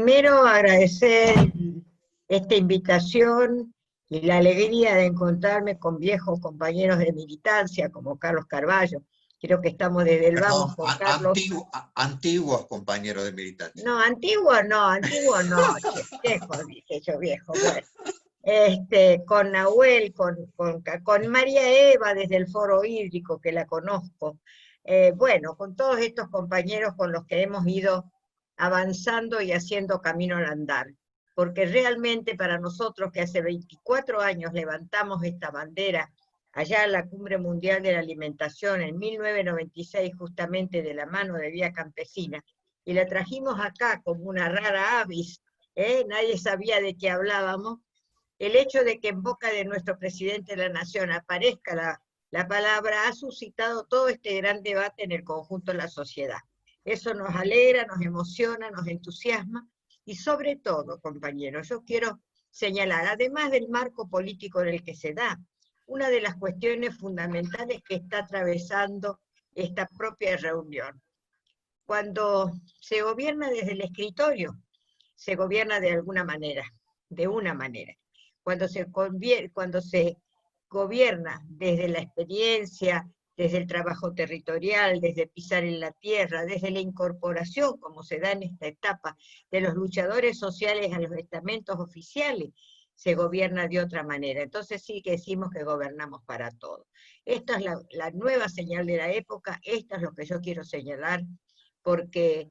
primero agradecer esta invitación y la alegría de encontrarme con viejos compañeros de militancia como Carlos Carballo. Creo que estamos desde el Perdón, vamos con Carlos. antiguos compañeros de militancia. No, antiguo no, che, viejo, dije yo viejo, bueno. Con Nahuel, con María Eva desde el Foro Hídrico, que la conozco. Bueno, con todos estos compañeros con los que hemos ido avanzando y haciendo camino al andar. Porque realmente para nosotros que hace 24 años levantamos esta bandera allá en la Cumbre Mundial de la Alimentación en 1996, justamente de la mano de Vía Campesina, y la trajimos acá como una rara avis, nadie sabía de qué hablábamos. El hecho de que en boca de nuestro presidente de la Nación aparezca la palabra ha suscitado todo este gran debate en el conjunto de la sociedad. Eso nos alegra, nos emociona, nos entusiasma, y sobre todo, compañeros, yo quiero señalar, además del marco político en el que se da, una de las cuestiones fundamentales que está atravesando esta propia reunión. Cuando se gobierna desde el escritorio, se gobierna de alguna manera, de una manera. Cuando se gobierna desde la experiencia, desde el trabajo territorial, desde pisar en la tierra, desde la incorporación, como se da en esta etapa, de los luchadores sociales a los estamentos oficiales, se gobierna de otra manera. Entonces sí que decimos que gobernamos para todos. Esta es la nueva señal de la época, esto es lo que yo quiero señalar, porque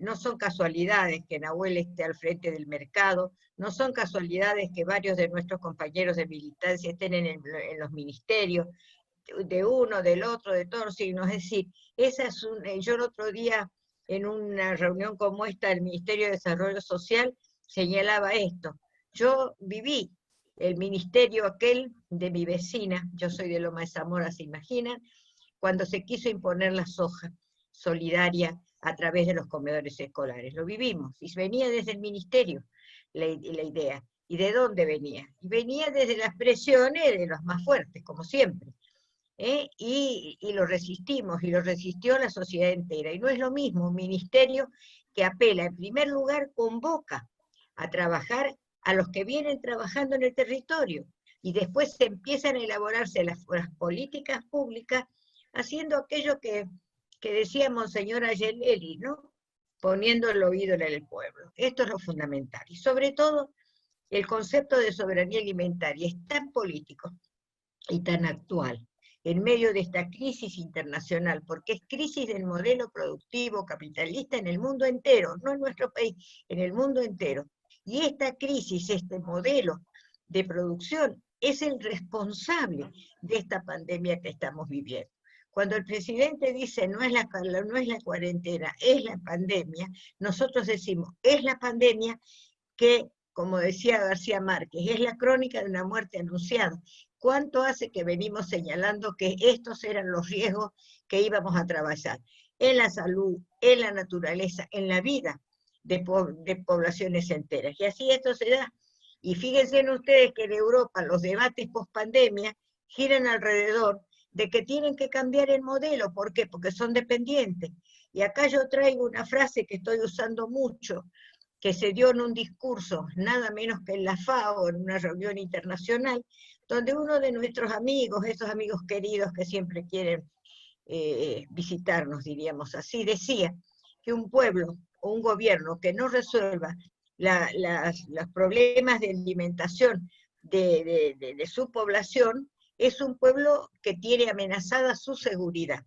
no son casualidades que Nahuel esté al frente del mercado, no son casualidades que varios de nuestros compañeros de militancia estén en los ministerios, de uno, del otro, de todos los signos. Es decir, yo el otro día, en una reunión como esta del Ministerio de Desarrollo Social, señalaba esto. Yo viví el ministerio aquel de mi vecina, yo soy de Loma de Zamora, se imaginan, cuando se quiso imponer la soja solidaria a través de los comedores escolares. Lo vivimos, y venía desde el ministerio la idea. ¿Y de dónde venía? Y venía desde las presiones de los más fuertes, como siempre. Y lo resistimos, y lo resistió la sociedad entera. Y no es lo mismo un ministerio que apela, en primer lugar, convoca a trabajar a los que vienen trabajando en el territorio, y después se empiezan a elaborarse las políticas públicas, haciendo aquello que decía Monseñor Ayeleli, ¿no? Poniendo el oído en el pueblo. Esto es lo fundamental. Y sobre todo, el concepto de soberanía alimentaria es tan político y tan actual en medio de esta crisis internacional, porque es crisis del modelo productivo capitalista en el mundo entero, no en nuestro país, en el mundo entero. Y esta crisis, este modelo de producción, es el responsable de esta pandemia que estamos viviendo. Cuando el presidente dice no es la cuarentena, es la pandemia, nosotros decimos, es la pandemia que, como decía García Márquez, es la crónica de una muerte anunciada. ¿Cuánto hace que venimos señalando que estos eran los riesgos que íbamos a atravesar? En la salud, en la naturaleza, en la vida de poblaciones enteras. Y así esto se da. Y fíjense en ustedes que en Europa los debates post-pandemia giran alrededor de que tienen que cambiar el modelo. ¿Por qué? Porque son dependientes. Y acá yo traigo una frase que estoy usando mucho, que se dio en un discurso, nada menos que en la FAO, en una reunión internacional, donde uno de nuestros amigos, esos amigos queridos que siempre quieren visitarnos, diríamos así, decía que un pueblo o un gobierno que no resuelva los problemas de alimentación de su población es un pueblo que tiene amenazada su seguridad.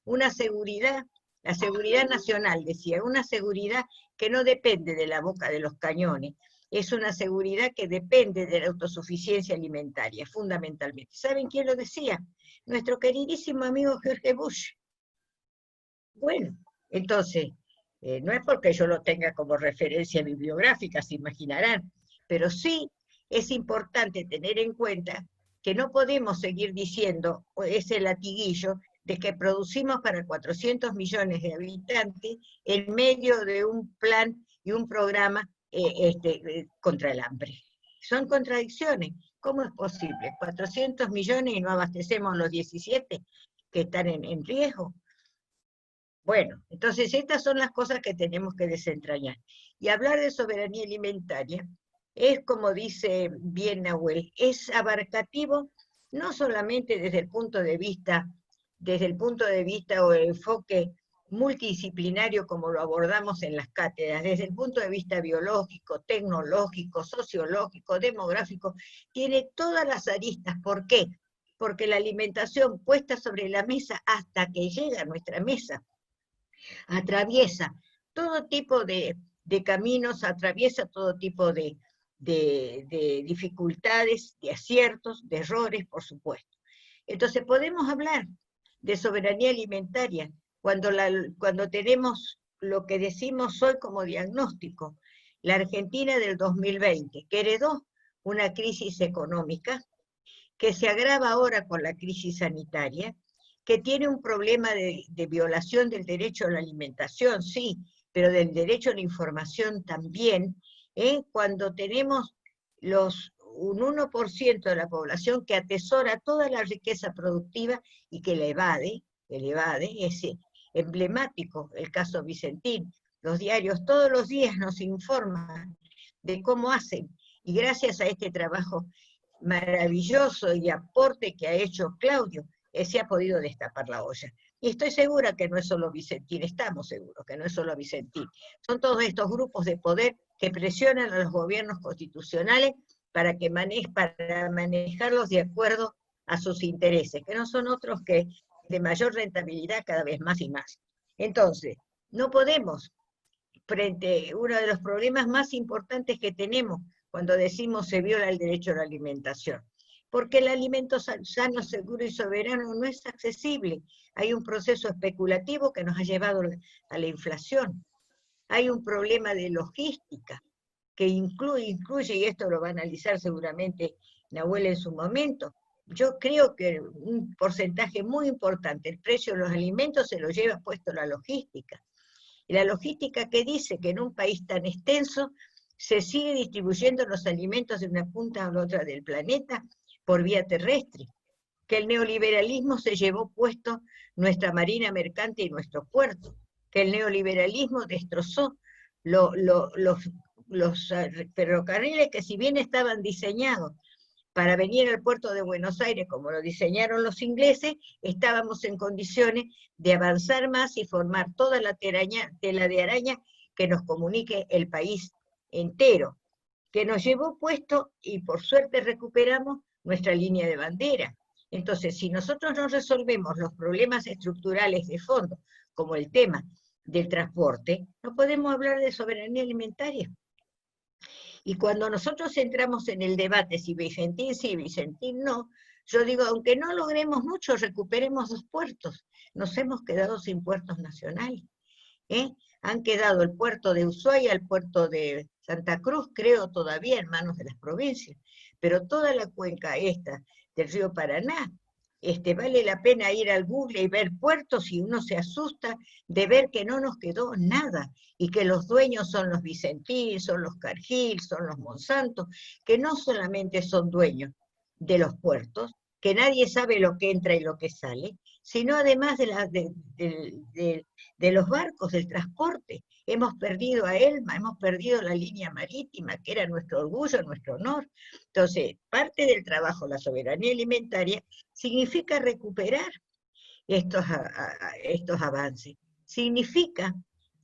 Una seguridad, la seguridad nacional, decía, una seguridad que no depende de la boca de los cañones, es una seguridad que depende de la autosuficiencia alimentaria, fundamentalmente. ¿Saben quién lo decía? Nuestro queridísimo amigo George Bush. Bueno, entonces, no es porque yo lo tenga como referencia bibliográfica, se imaginarán, pero sí es importante tener en cuenta que no podemos seguir diciendo ese latiguillo de que producimos para 400 millones de habitantes en medio de un plan y un programa contra el hambre. Son contradicciones. ¿Cómo es posible? 400 millones y no abastecemos los 17 que están en riesgo. Bueno, entonces estas son las cosas que tenemos que desentrañar. Y hablar de soberanía alimentaria es, como dice bien Nahuel, es abarcativo no solamente desde el punto de vista o el enfoque multidisciplinario como lo abordamos en las cátedras, desde el punto de vista biológico, tecnológico, sociológico, demográfico, tiene todas las aristas. ¿Por qué? Porque la alimentación puesta sobre la mesa hasta que llega a nuestra mesa atraviesa todo tipo de caminos, atraviesa todo tipo de dificultades, de aciertos, de errores, por supuesto. Entonces podemos hablar de soberanía alimentaria cuando tenemos lo que decimos hoy como diagnóstico, la Argentina del 2020, que heredó una crisis económica, que se agrava ahora con la crisis sanitaria, que tiene un problema de violación del derecho a la alimentación, sí, pero del derecho a la información también, cuando tenemos un 1% de la población que atesora toda la riqueza productiva y que la evade, es emblemático el caso Vicentín. Los diarios todos los días nos informan de cómo hacen, y gracias a este trabajo maravilloso y aporte que ha hecho Claudio, se ha podido destapar la olla. Y estoy segura que no es solo Vicentín, estamos seguros que no es solo Vicentín. Son todos estos grupos de poder que presionan a los gobiernos constitucionales para manejarlos de acuerdo a sus intereses, que no son otros que de mayor rentabilidad cada vez más y más. Entonces, no podemos, frente a uno de los problemas más importantes que tenemos cuando decimos se viola el derecho a la alimentación, porque el alimento sano, seguro y soberano no es accesible. Hay un proceso especulativo que nos ha llevado a la inflación. Hay un problema de logística que incluye, y esto lo va a analizar seguramente Nahuel en su momento, yo creo que un porcentaje muy importante, el precio de los alimentos se lo lleva puesto la logística. Y la logística que dice que en un país tan extenso se sigue distribuyendo los alimentos de una punta a la otra del planeta por vía terrestre, que el neoliberalismo se llevó puesto nuestra marina mercante y nuestros puertos, que el neoliberalismo destrozó los ferrocarriles que, si bien estaban diseñados para venir al puerto de Buenos Aires, como lo diseñaron los ingleses, estábamos en condiciones de avanzar más y formar toda la tela de araña que nos comunique el país entero, que nos llevó puesto, y por suerte recuperamos nuestra línea de bandera. Entonces, si nosotros no resolvemos los problemas estructurales de fondo, como el tema del transporte, no podemos hablar de soberanía alimentaria. Y cuando nosotros entramos en el debate si Vicentín sí, Vicentín no, yo digo, aunque no logremos mucho, recuperemos 2 puertos. Nos hemos quedado sin puertos nacionales. Han quedado el puerto de Ushuaia, el puerto de Santa Cruz, creo todavía en manos de las provincias, pero toda la cuenca esta del río Paraná, vale la pena ir al Google y ver puertos, y uno se asusta de ver que no nos quedó nada, y que los dueños son los Vicentín, son los Cargill, son los Monsanto, que no solamente son dueños de los puertos, que nadie sabe lo que entra y lo que sale, sino además de los barcos, del transporte. Hemos perdido a Elma, hemos perdido la línea marítima, que era nuestro orgullo, nuestro honor. Entonces, parte del trabajo, la soberanía alimentaria, significa recuperar estos avances. Significa,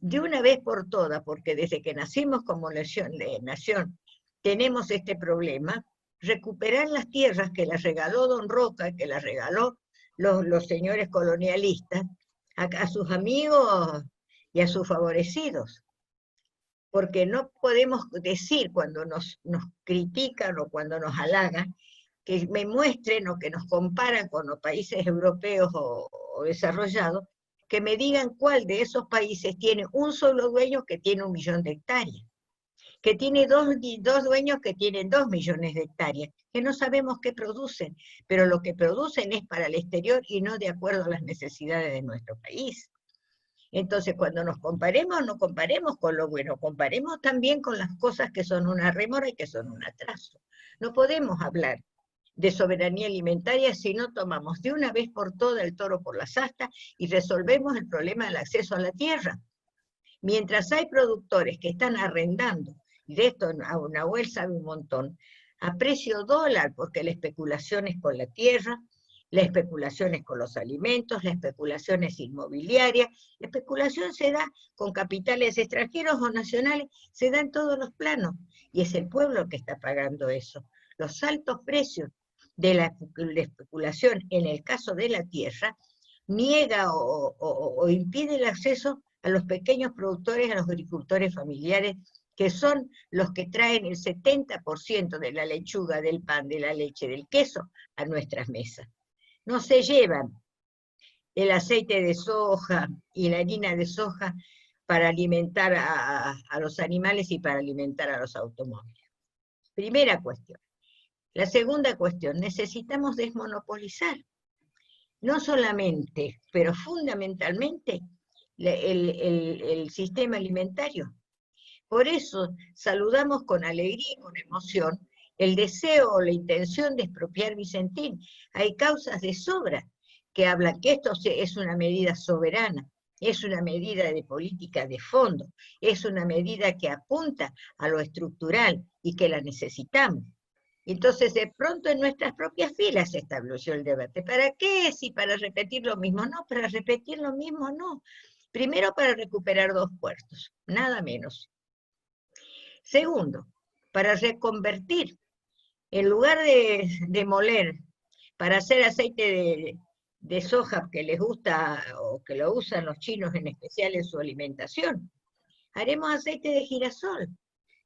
de una vez por todas, porque desde que nacimos como nación tenemos este problema, recuperar las tierras que las regaló Don Roca, que las regaló los señores colonialistas, a sus amigos y a sus favorecidos. Porque no podemos decir cuando nos critican o cuando nos halagan, que me muestren o que nos comparan con los países europeos o desarrollados, que me digan cuál de esos países tiene un solo dueño que tiene 1 millón de hectáreas, que tiene dos dueños que tienen 2 millones de hectáreas, que no sabemos qué producen, pero lo que producen es para el exterior y no de acuerdo a las necesidades de nuestro país. Entonces, cuando nos comparemos, no comparemos con lo bueno, comparemos también con las cosas que son una rémora y que son un atraso. No podemos hablar de soberanía alimentaria si no tomamos de una vez por todas el toro por las astas y resolvemos el problema del acceso a la tierra. Mientras hay productores que están arrendando, y de esto Nahuel sabe un montón, a precio dólar, porque la especulación es con la tierra, la especulación es con los alimentos, la especulación es inmobiliaria, la especulación se da con capitales extranjeros o nacionales, se da en todos los planos, y es el pueblo que está pagando eso. Los altos precios de la especulación, en el caso de la tierra, niega o impide el acceso a los pequeños productores, a los agricultores familiares, que son los que traen el 70% de la lechuga, del pan, de la leche, del queso a nuestras mesas. No se llevan el aceite de soja y la harina de soja para alimentar a los animales y para alimentar a los automóviles. Primera cuestión. La segunda cuestión, necesitamos desmonopolizar, no solamente, pero fundamentalmente, el sistema alimentario. Por eso saludamos con alegría y con emoción el deseo o la intención de expropiar Vicentín. Hay causas de sobra que hablan que esto es una medida soberana, es una medida de política de fondo, es una medida que apunta a lo estructural y que la necesitamos. Entonces, de pronto en nuestras propias filas se estableció el debate. ¿Para qué? Si para repetir lo mismo. No, para repetir lo mismo no. Primero, para recuperar 2 puertos, nada menos. Segundo, para reconvertir, en lugar de moler, para hacer aceite de soja que les gusta o que lo usan los chinos en especial en su alimentación, haremos aceite de girasol.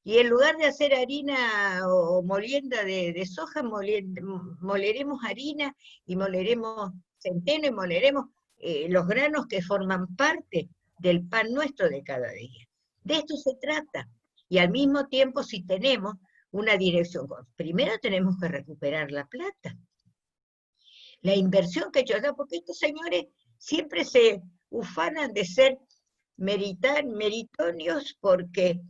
Y en lugar de hacer harina o molienda de soja, moleremos harina y moleremos centeno y moleremos los granos que forman parte del pan nuestro de cada día. De esto se trata. Y al mismo tiempo, si tenemos una dirección, primero tenemos que recuperar la plata. La inversión que ellos dan, porque estos señores siempre se ufanan de ser meritorios porque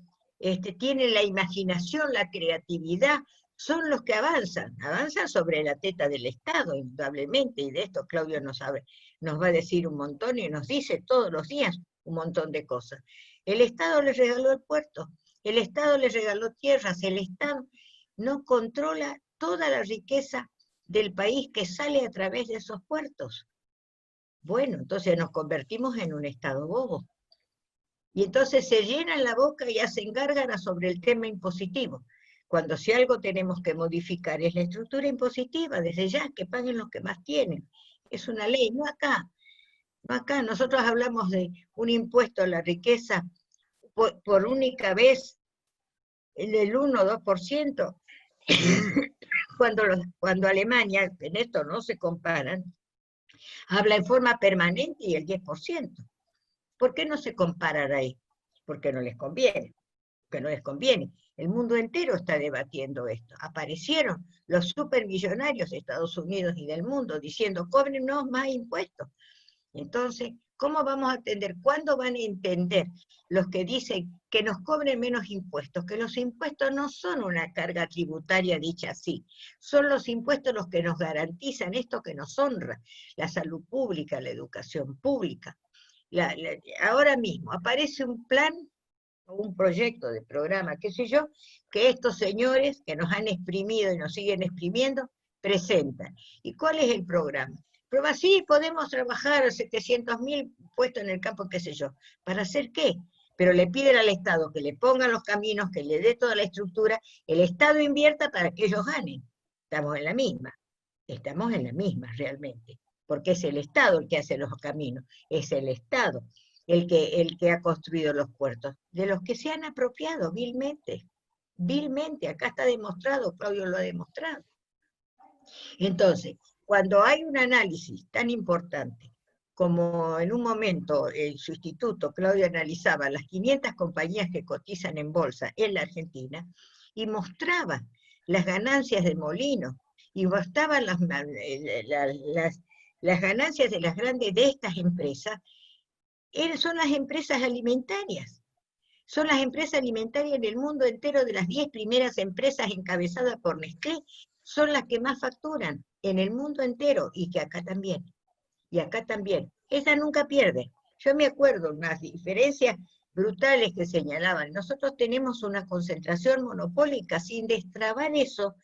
tienen la imaginación, la creatividad, son los que avanzan sobre la teta del Estado, indudablemente, y de esto Claudio nos va a decir un montón y nos dice todos los días un montón de cosas. El Estado les regaló el puerto, el Estado les regaló tierras, el Estado no controla toda la riqueza del país que sale a través de esos puertos. Bueno, entonces nos convertimos en un Estado bobo. Y entonces se llenan la boca y hacen gárgaras sobre el tema impositivo. Cuando si algo tenemos que modificar es la estructura impositiva, desde ya, que paguen los que más tienen. Es una ley, no acá. No acá, nosotros hablamos de un impuesto a la riqueza por única vez del 1 o 2%, cuando Alemania, en esto no se comparan, habla en forma permanente y el 10%. ¿Por qué no se comparan ahí? Porque no les conviene. Porque no les conviene. El mundo entero está debatiendo esto. Aparecieron los supermillonarios de Estados Unidos y del mundo diciendo, cóbrenos más impuestos. Entonces, ¿cómo vamos a entender? ¿Cuándo van a entender los que dicen que nos cobren menos impuestos? Que los impuestos no son una carga tributaria dicha así. Son los impuestos los que nos garantizan esto que nos honra. La salud pública, la educación pública. Ahora mismo aparece un plan, o un proyecto de programa, qué sé yo, que estos señores que nos han exprimido y nos siguen exprimiendo, presentan. ¿Y cuál es el programa? Pero así podemos trabajar 700.000 puestos en el campo, qué sé yo. ¿Para hacer qué? Pero le piden al Estado que le pongan los caminos, que le dé toda la estructura, el Estado invierta para que ellos ganen. Estamos en la misma realmente, porque es el Estado el que hace los caminos, es el Estado el que ha construido los puertos, de los que se han apropiado vilmente, acá está demostrado, Claudio lo ha demostrado. Entonces, cuando hay un análisis tan importante, como en un momento el sustituto Claudio analizaba las 500 compañías que cotizan en bolsa en la Argentina, y mostraba las ganancias de Molino, y mostraba las ganancias de las grandes de estas empresas, son las empresas alimentarias. Son las empresas alimentarias en el mundo entero, de las 10 primeras empresas encabezadas por Nestlé, son las que más facturan en el mundo entero, y que acá también. Y acá también. Esa nunca pierde. Yo me acuerdo unas diferencias brutales que señalaban. Nosotros tenemos una concentración monopólica, sin destrabar eso,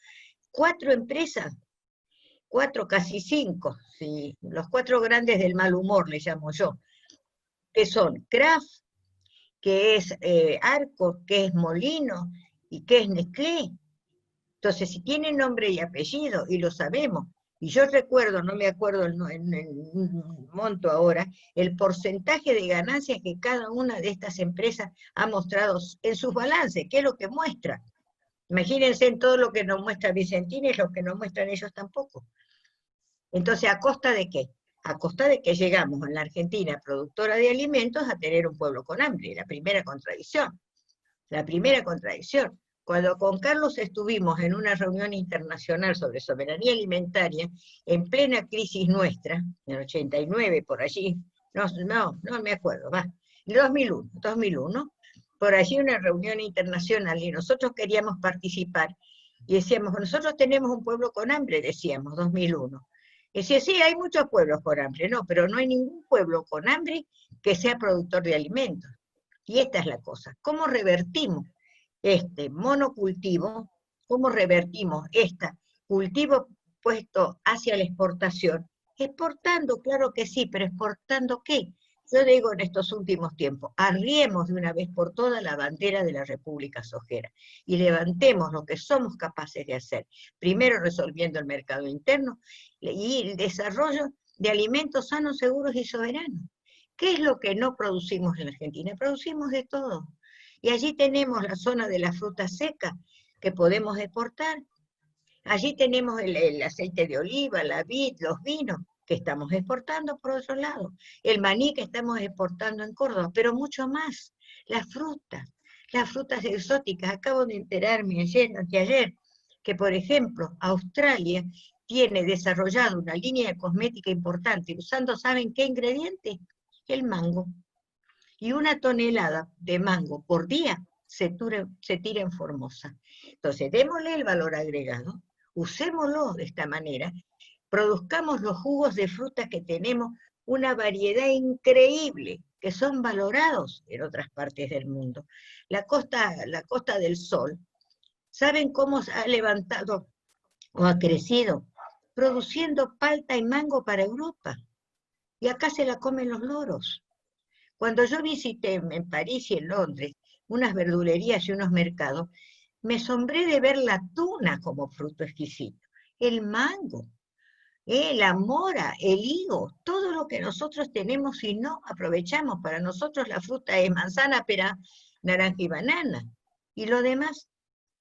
4 empresas, 4, casi 5, ¿sí? Los 4 grandes del mal humor, le llamo yo, que son Kraft, que es Arcor, que es Molino y que es Nestlé. Entonces, si tiene nombre y apellido, y lo sabemos, y yo recuerdo, no me acuerdo el monto ahora, el porcentaje de ganancias que cada una de estas empresas ha mostrado en sus balances, que es lo que muestra. Imagínense en todo lo que nos muestra Vicentina y lo que nos muestran ellos tampoco. Entonces, ¿a costa de qué? A costa de que llegamos en la Argentina, productora de alimentos, a tener un pueblo con hambre. La primera contradicción. La primera contradicción. Cuando con Carlos estuvimos en una reunión internacional sobre soberanía alimentaria, en plena crisis nuestra, en el 89, por allí, no me acuerdo, va, en 2001, por allí una reunión internacional, y nosotros queríamos participar, y decíamos, nosotros tenemos un pueblo con hambre, decíamos, 2001. Decía, sí, hay muchos pueblos con hambre, no, pero no hay ningún pueblo con hambre que sea productor de alimentos. Y esta es la cosa, ¿cómo revertimos este monocultivo? ¿Cómo revertimos este cultivo puesto hacia la exportación? Exportando, claro que sí, pero ¿exportando qué? Yo digo en estos últimos tiempos, arriemos de una vez por todas la bandera de la República Sojera y levantemos lo que somos capaces de hacer, primero resolviendo el mercado interno y el desarrollo de alimentos sanos, seguros y soberanos. ¿Qué es lo que no producimos en Argentina? Producimos de todo. Y allí tenemos la zona de la fruta seca que podemos exportar. Allí tenemos el aceite de oliva, la vid, los vinos que estamos exportando por otro lado. El maní que estamos exportando en Córdoba, pero mucho más. Las frutas exóticas. Acabo de enterarme anteayer, que por ejemplo Australia tiene desarrollado una línea de cosmética importante usando, ¿saben qué ingrediente? El mango. Y 1 tonelada de mango por día se tira en Formosa. Entonces, démosle el valor agregado, usémoslo de esta manera, produzcamos los jugos de fruta que tenemos, una variedad increíble, que son valorados en otras partes del mundo. La Costa del Sol, ¿saben cómo se ha levantado o ha crecido? Produciendo palta y mango para Europa. Y acá se la comen los loros. Cuando yo visité en París y en Londres unas verdulerías y unos mercados, me asombré de ver la tuna como fruto exquisito, el mango, la mora, el higo, todo lo que nosotros tenemos y no aprovechamos. Para nosotros la fruta es manzana, pera, naranja y banana, y lo demás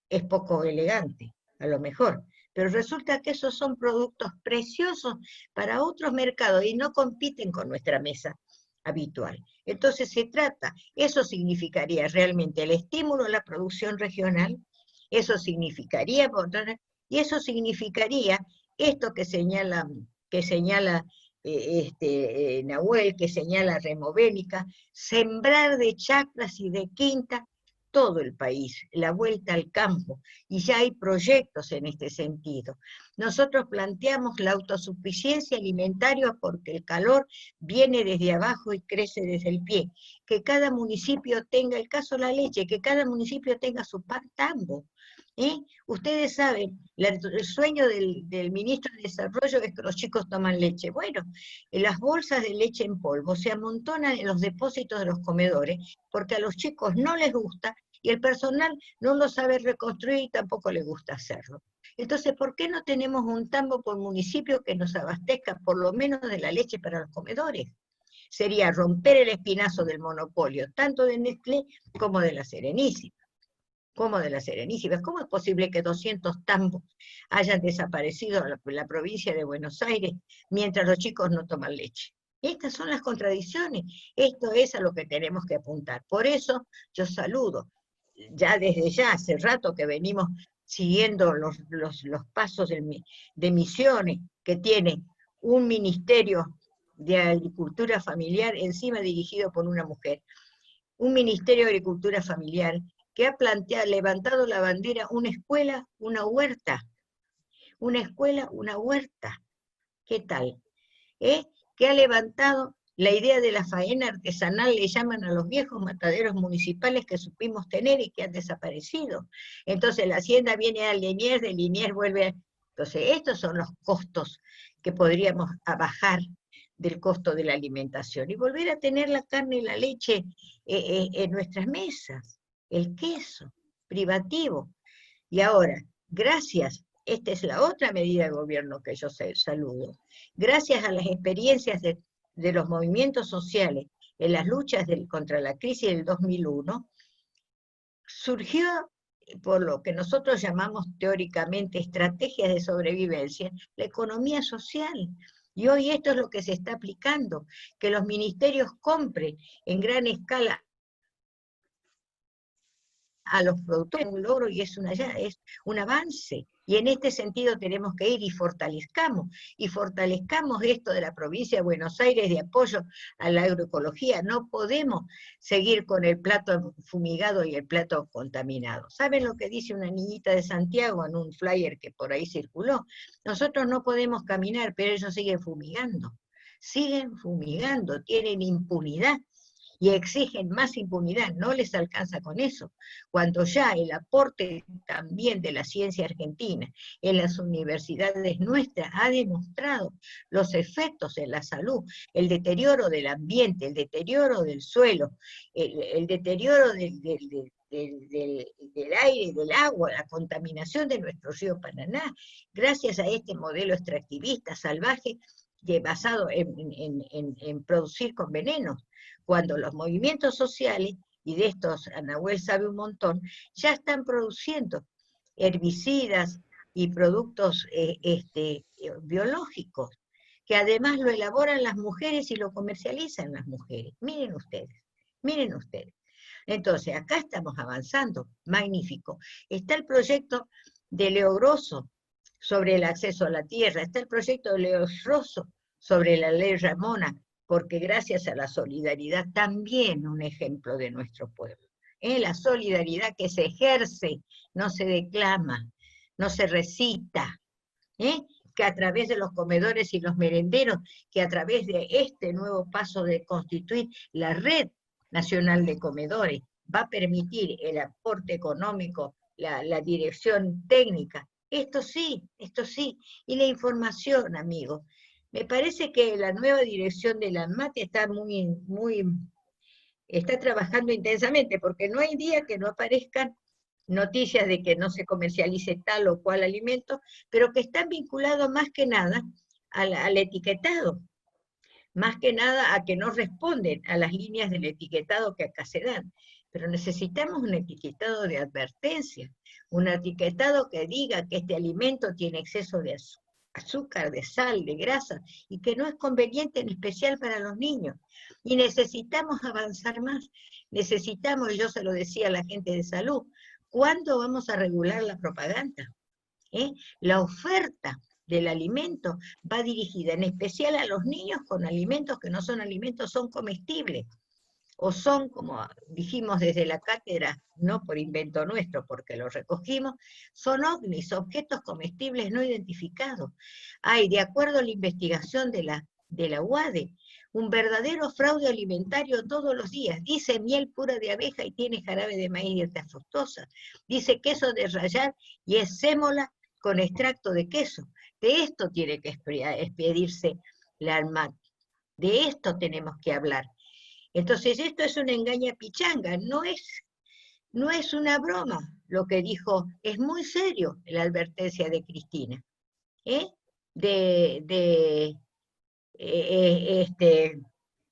es poco elegante, a lo mejor. Pero resulta que esos son productos preciosos para otros mercados y no compiten con nuestra mesa habitual. Entonces se trata, eso significaría realmente el estímulo a la producción regional, eso significaría, y eso significaría esto que señala Nahuel, que señala Removénica, sembrar de chacras y de quinta todo el país, la vuelta al campo, y ya hay proyectos en este sentido. Nosotros planteamos la autosuficiencia alimentaria porque el calor viene desde abajo y crece desde el pie. Que cada municipio tenga, el caso de la leche, que cada municipio tenga su tambo. Ustedes saben, el sueño del ministro de Desarrollo es que los chicos toman leche. Bueno, las bolsas de leche en polvo se amontonan en los depósitos de los comedores porque a los chicos no les gusta y el personal no lo sabe reconstruir y tampoco le gusta hacerlo. Entonces, ¿por qué no tenemos un tambo por municipio que nos abastezca por lo menos de la leche para los comedores? Sería romper el espinazo del monopolio, tanto de Nestlé como de la Serenísima. ¿Cómo es posible que 200 tambos hayan desaparecido en la provincia de Buenos Aires mientras los chicos no toman leche? Estas son las contradicciones. Esto es a lo que tenemos que apuntar. Por eso yo saludo, desde ya hace rato que venimos siguiendo los pasos de Misiones, que tiene un ministerio de agricultura familiar encima dirigido por una mujer. un Ministerio de Agricultura Familiar que ha levantado la bandera una escuela, una huerta. Una escuela, una huerta. ¿Qué tal? Que ha levantado la idea de la faena artesanal, le llaman a los viejos mataderos municipales que supimos tener y que han desaparecido. Entonces la hacienda viene a Liniers, de Liniers vuelve a... Entonces estos son los costos que podríamos bajar del costo de la alimentación y volver a tener la carne y la leche en nuestras mesas, el queso privativo. Y ahora, gracias, esta es la otra medida de gobierno que yo saludo, gracias a las experiencias de los movimientos sociales en las luchas contra la crisis del 2001, surgió, por lo que nosotros llamamos teóricamente estrategias de sobrevivencia, la economía social. Y hoy esto es lo que se está aplicando, que los ministerios compren en gran escala a los productores, un logro y es un avance. Y en este sentido tenemos que ir y fortalezcamos esto de la provincia de Buenos Aires de apoyo a la agroecología. No podemos seguir con el plato fumigado y el plato contaminado. ¿Saben lo que dice una niñita de Santiago en un flyer que por ahí circuló? Nosotros no podemos caminar, pero ellos siguen fumigando, tienen impunidad. Y exigen más impunidad, no les alcanza con eso, cuando ya el aporte también de la ciencia argentina en las universidades nuestras ha demostrado los efectos en la salud, el deterioro del ambiente, el deterioro del suelo, el deterioro del aire, del agua, la contaminación de nuestro río Paraná, gracias a este modelo extractivista salvaje basado en producir con venenos, cuando los movimientos sociales, y de estos Nahuel sabe un montón, ya están produciendo herbicidas y productos biológicos, que además lo elaboran las mujeres y lo comercializan las mujeres. Miren ustedes. Entonces, acá estamos avanzando, magnífico. Está el proyecto de Leo Grosso sobre el acceso a la tierra, está el proyecto de Leo Grosso sobre la ley Ramona, porque gracias a la solidaridad, también un ejemplo de nuestro pueblo. La solidaridad que se ejerce, no se declama, no se recita, que a través de los comedores y los merenderos, que a través de este nuevo paso de constituir la Red Nacional de Comedores, va a permitir el aporte económico, la dirección técnica. Esto sí, y la información, amigos. Me parece que la nueva dirección de la ANMAT está trabajando intensamente, porque no hay día que no aparezcan noticias de que no se comercialice tal o cual alimento, pero que están vinculados más que nada al etiquetado, más que nada a que no responden a las líneas del etiquetado que acá se dan. Pero necesitamos un etiquetado de advertencia, un etiquetado que diga que este alimento tiene exceso de azúcar, de sal, de grasa, y que no es conveniente en especial para los niños. Y necesitamos avanzar más, necesitamos, y yo se lo decía a la gente de salud, ¿cuándo vamos a regular la propaganda? La oferta del alimento va dirigida en especial a los niños con alimentos que no son alimentos, son comestibles, o son, como dijimos desde la cátedra, no por invento nuestro, porque lo recogimos, son ovnis, objetos comestibles no identificados. Hay, de acuerdo a la investigación de la UADE, un verdadero fraude alimentario todos los días. Dice miel pura de abeja y tiene jarabe de maíz y alta fructosa. Dice queso de rallar y es sémola con extracto de queso. De esto tiene que expedirse la ANMAT. De esto tenemos que hablar. Entonces esto es una engaña pichanga, no es una broma lo que dijo, es muy serio la advertencia de Cristina.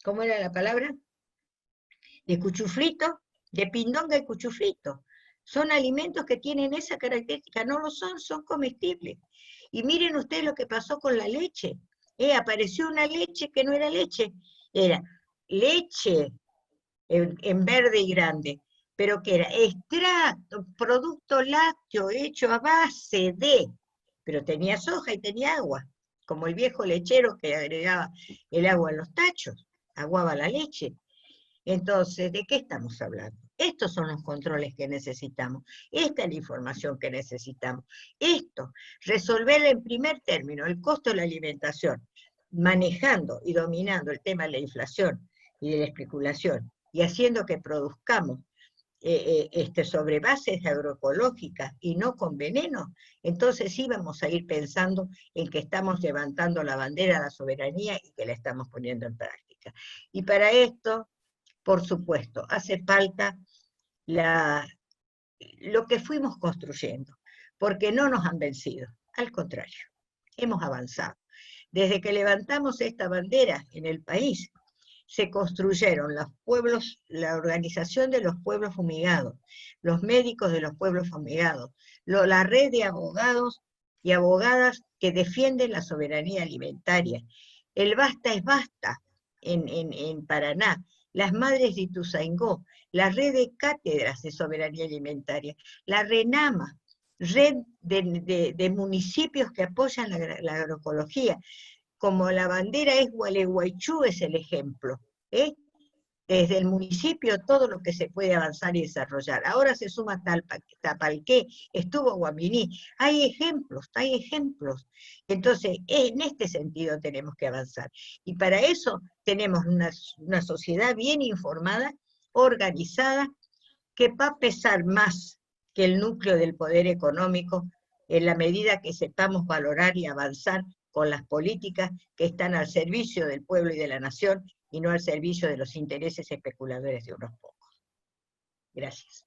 ¿Cómo era la palabra? De cuchuflito, de pindonga y cuchuflito. Son alimentos que tienen esa característica, no lo son comestibles. Y miren ustedes lo que pasó con la leche. Apareció una leche que no era leche, era leche en verde y grande, pero que era extracto, producto lácteo hecho a base de, pero tenía soja y tenía agua, como el viejo lechero que agregaba el agua en los tachos, aguaba la leche. Entonces, ¿de qué estamos hablando? Estos son los controles que necesitamos, esta es la información que necesitamos. Esto, resolver en primer término el costo de la alimentación, manejando y dominando el tema de la inflación y de la especulación, y haciendo que produzcamos sobre bases agroecológicas y no con veneno, entonces sí vamos a ir pensando en que estamos levantando la bandera de la soberanía y que la estamos poniendo en práctica. Y para esto, por supuesto, hace falta lo que fuimos construyendo, porque no nos han vencido, al contrario, hemos avanzado. Desde que levantamos esta bandera en el país, se construyeron los pueblos, la organización de los pueblos fumigados, los médicos de los pueblos fumigados, la red de abogados y abogadas que defienden la soberanía alimentaria, el Basta es Basta en Paraná, las Madres de Ituzaingó, la red de cátedras de soberanía alimentaria, la RENAMA, red de municipios que apoyan la agroecología, como la bandera es Gualeguaychú, es el ejemplo. Desde el municipio todo lo que se puede avanzar y desarrollar. Ahora se suma Tapalqué, estuvo Guaminí. Hay ejemplos, hay ejemplos. Entonces, en este sentido tenemos que avanzar. Y para eso tenemos una sociedad bien informada, organizada, que va a pesar más que el núcleo del poder económico en la medida que sepamos valorar y avanzar con las políticas que están al servicio del pueblo y de la nación y no al servicio de los intereses especuladores de unos pocos. Gracias.